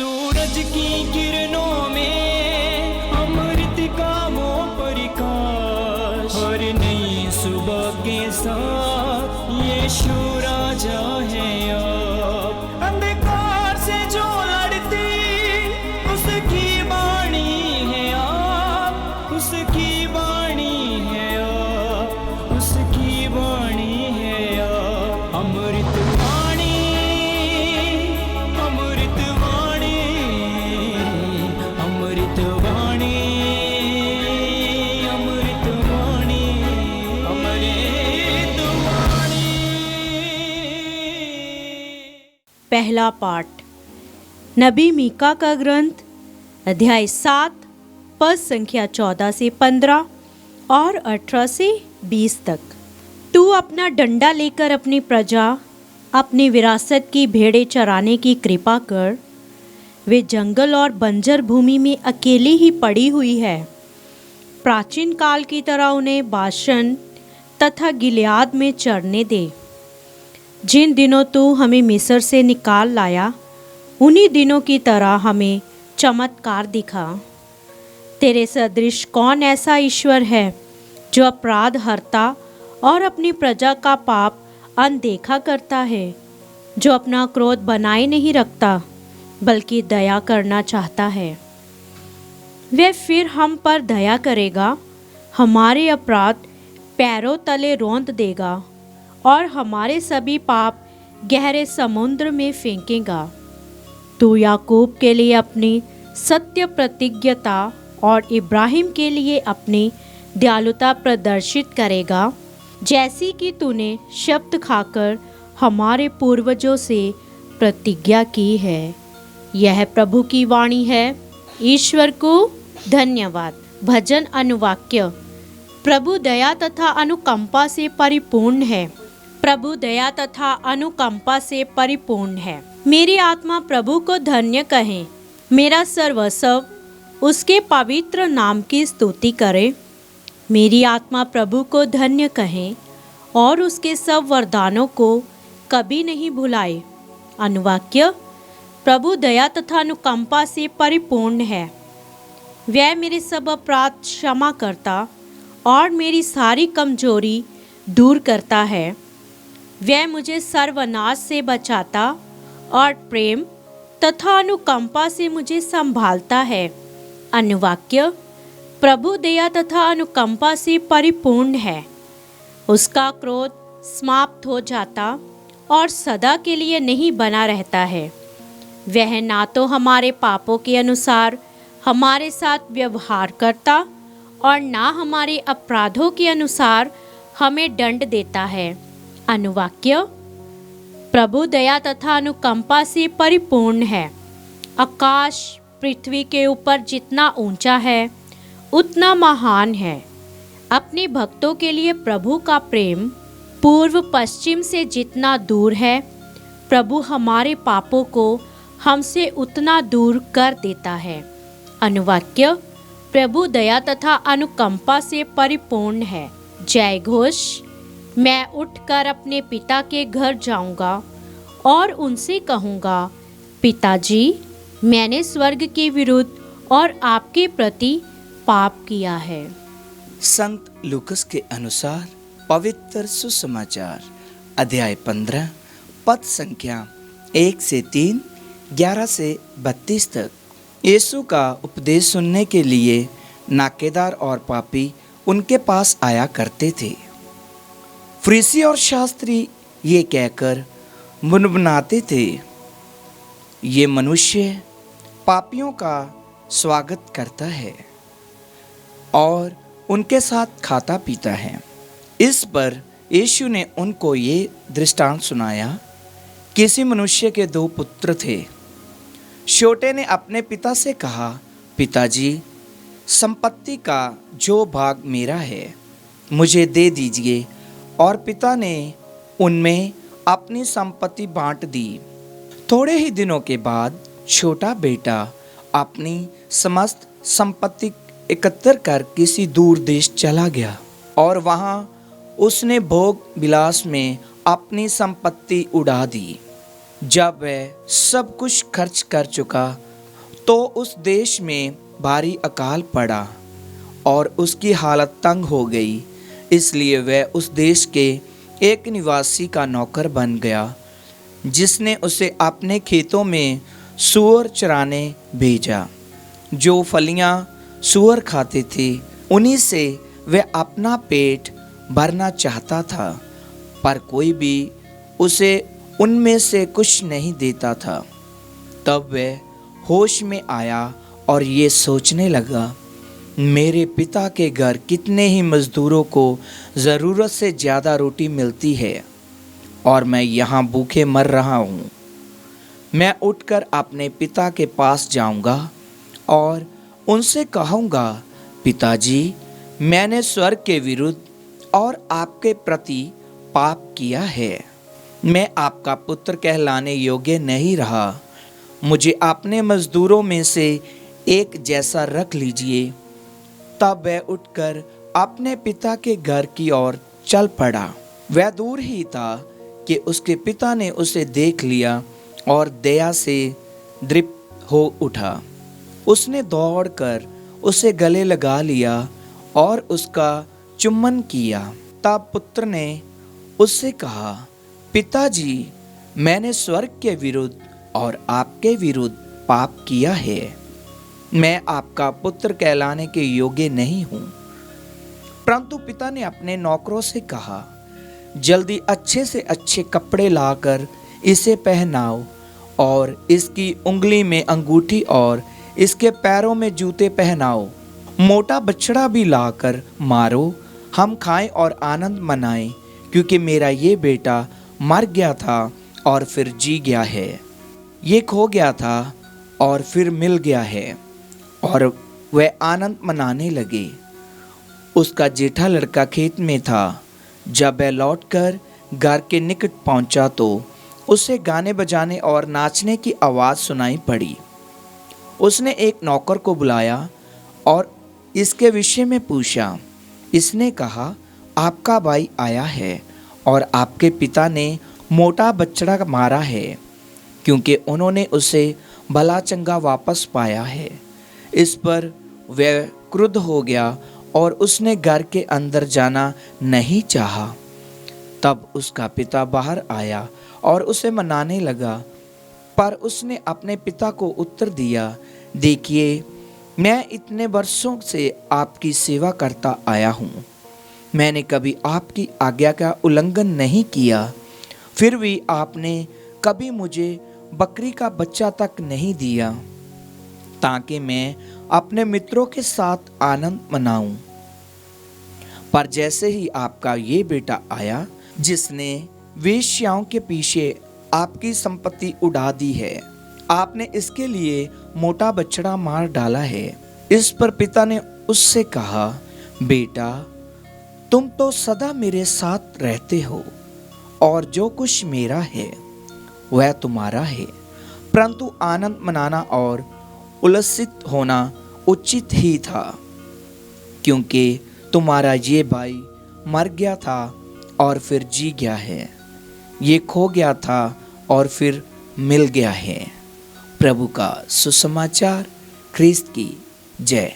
सूरज की किरणों में अमृत का वो प्रकाश, हर नई सुबह के साथ यीशु राजा है अब। अंधकार से जो लड़ती उसकी वाणी है आप, उसकी वाणी है आप, उसकी वाणी है आप। अमृत वाणी, अमृत वाणी, अमृत वाणी, अमृत वाणी, अमृत वाणी। पहला पाठ नबी मीका का ग्रंथ अध्याय 7 पद संख्या 14 से 15 और 18 से 20 तक। तू अपना डंडा लेकर अपनी प्रजा, अपनी विरासत की भेड़ें चराने की कृपा कर। वे जंगल और बंजर भूमि में अकेली ही पड़ी हुई है। प्राचीन काल की तरह उन्हें बाशन तथा गिलियाद में चरने दे। जिन दिनों तू हमें मिस्र से निकाल लाया, उन्हीं दिनों की तरह हमें चमत्कार दिखा। तेरे सदृश कौन ऐसा ईश्वर है जो अपराध हरता और अपनी प्रजा का पाप अनदेखा करता है, जो अपना क्रोध बनाए नहीं रखता बल्कि दया करना चाहता है। वह फिर हम पर दया करेगा, हमारे अपराध पैरों तले रौंद देगा और हमारे सभी पाप गहरे समुद्र में फेंकेगा। तू याकूब के लिए अपनी सत्य प्रतिज्ञता और इब्राहिम के लिए अपनी दयालुता प्रदर्शित करेगा, जैसी कि तूने शब्द खाकर हमारे पूर्वजों से प्रतिज्ञा की है। यह प्रभु की वाणी है। ईश्वर को धन्यवाद। भजन अनुवाक्य। प्रभु दया तथा अनुकंपा से परिपूर्ण है। प्रभु दया तथा अनुकंपा से परिपूर्ण है। मेरी आत्मा प्रभु को धन्य कहे। मेरा सर्वस्व उसके पवित्र नाम की स्तुति करे। मेरी आत्मा प्रभु को धन्य कहे और उसके सब वरदानों को कभी नहीं भुलाए। अनुवाक्य। प्रभु दया तथा अनुकंपा से परिपूर्ण है। वह मेरे सब अपराध क्षमा करता और मेरी सारी कमजोरी दूर करता है। वह मुझे सर्वनाश से बचाता और प्रेम तथा अनुकंपा से मुझे संभालता है। अनुवाक्य। प्रभु दया तथा अनुकंपा से परिपूर्ण है। उसका क्रोध समाप्त हो जाता और सदा के लिए नहीं बना रहता है। वह ना तो हमारे पापों के अनुसार हमारे साथ व्यवहार करता और ना हमारे अपराधों के अनुसार हमें दंड देता है। अनुवाक्य। प्रभु दया तथा अनुकंपा से परिपूर्ण है। आकाश पृथ्वी के ऊपर जितना ऊंचा है उतना महान है। अपने भक्तों के लिए प्रभु का प्रेम पूर्व पश्चिम से जितना दूर है, प्रभु हमारे पापों को हमसे उतना दूर कर देता है। अनुवाक्य। प्रभु दया तथा अनुकंपा से परिपूर्ण है। जय घोष। मैं उठकर अपने पिता के घर जाऊंगा और उनसे कहूंगा, पिताजी, मैंने स्वर्ग के विरुद्ध और आपके प्रति पाप किया है। संत लूकस के अनुसार पवित्र सुसमाचार अध्याय 15 पद संख्या 1 से 3, 11 से 32 तक। यीशु का उपदेश सुनने के लिए नाकेदार और पापी उनके पास आया करते थे। फरीसी और शास्त्री ये कहकर मुनमुनाते थे, ये मनुष्य पापियों का स्वागत करता है और उनके साथ खाता पीता है। इस पर यीशु ने उनको ये दृष्टांत सुनाया। किसी मनुष्य के 2 पुत्र थे। छोटे ने अपने पिता से कहा, पिताजी, संपत्ति का जो भाग मेरा है मुझे दे दीजिए। और पिता ने उनमें अपनी संपत्ति बांट दी। थोड़े ही दिनों के बाद छोटा बेटा अपनी समस्त संपत्ति एकत्र कर किसी दूर देश चला गया और वहाँ उसने भोग विलास में अपनी संपत्ति उड़ा दी। जब वह सब कुछ खर्च कर चुका तो उस देश में भारी अकाल पड़ा और उसकी हालत तंग हो गई। इसलिए वह उस देश के एक निवासी का नौकर बन गया, जिसने उसे अपने खेतों में सूअर चराने भेजा। जो फलियां सूअर खाते थे, उन्हीं से वह अपना पेट भरना चाहता था, पर कोई भी उसे उनमें से कुछ नहीं देता था। तब वह होश में आया और ये सोचने लगा, मेरे पिता के घर कितने ही मज़दूरों को ज़रूरत से ज़्यादा रोटी मिलती है और मैं यहाँ भूखे मर रहा हूँ। मैं उठकर अपने पिता के पास जाऊँगा और उनसे कहूँगा, पिताजी, मैंने स्वर्ग के विरुद्ध और आपके प्रति पाप किया है। मैं आपका पुत्र कहलाने योग्य नहीं रहा। मुझे अपने मज़दूरों में से एक जैसा रख लीजिए। तब वह उठकर अपने पिता के घर की ओर चल पड़ा। वह दूर ही था कि उसके पिता ने उसे देख लिया और दया से दृप्त हो उठा। उसने दौड़कर उसे गले लगा लिया और उसका चुम्बन किया। तब पुत्र ने उससे कहा, पिताजी, मैंने स्वर्ग के विरुद्ध और आपके विरुद्ध पाप किया है। मैं आपका पुत्र कहलाने के योग्य नहीं हूँ। परंतु पिता ने अपने नौकरों से कहा, जल्दी अच्छे से अच्छे कपड़े लाकर इसे पहनाओ और इसकी उंगली में अंगूठी और इसके पैरों में जूते पहनाओ। मोटा बछड़ा भी लाकर मारो, हम खाएं और आनंद मनाएं, क्योंकि मेरा ये बेटा मर गया था और फिर जी गया है, ये खो गया था और फिर मिल गया है। और वह आनंद मनाने लगे। उसका जेठा लड़का खेत में था। जब वह लौटकर घर के निकट पहुंचा तो उसे गाने बजाने और नाचने की आवाज़ सुनाई पड़ी। उसने एक नौकर को बुलाया और इसके विषय में पूछा। इसने कहा, आपका भाई आया है और आपके पिता ने मोटा बछड़ा मारा है, क्योंकि उन्होंने उसे भला चंगा वापस पाया है। इस पर वह क्रुद्ध हो गया और उसने घर के अंदर जाना नहीं चाहा। तब उसका पिता बाहर आया और उसे मनाने लगा, पर उसने अपने पिता को उत्तर दिया, देखिए, मैं इतने वर्षों से आपकी सेवा करता आया हूँ। मैंने कभी आपकी आज्ञा का उल्लंघन नहीं किया, फिर भी आपने कभी मुझे बकरी का बच्चा तक नहीं दिया, ताकि मैं अपने मित्रों के साथ आनंद मनाऊं। पर जैसे ही आपका ये बेटा आया, जिसने वेश्याओं के पीछे आपकी संपत्ति उड़ा दी है, आपने इसके लिए मोटा बछड़ा मार डाला है। इस पर पिता ने उससे कहा, बेटा, तुम तो सदा मेरे साथ रहते हो और जो कुछ मेरा है वह तुम्हारा है, परंतु आनंद मनाना और उल्लसित होना उचित ही था, क्योंकि तुम्हारा ये भाई मर गया था और फिर जी गया है, ये खो गया था और फिर मिल गया है। प्रभु का सुसमाचार। ख्रीस्त की जय।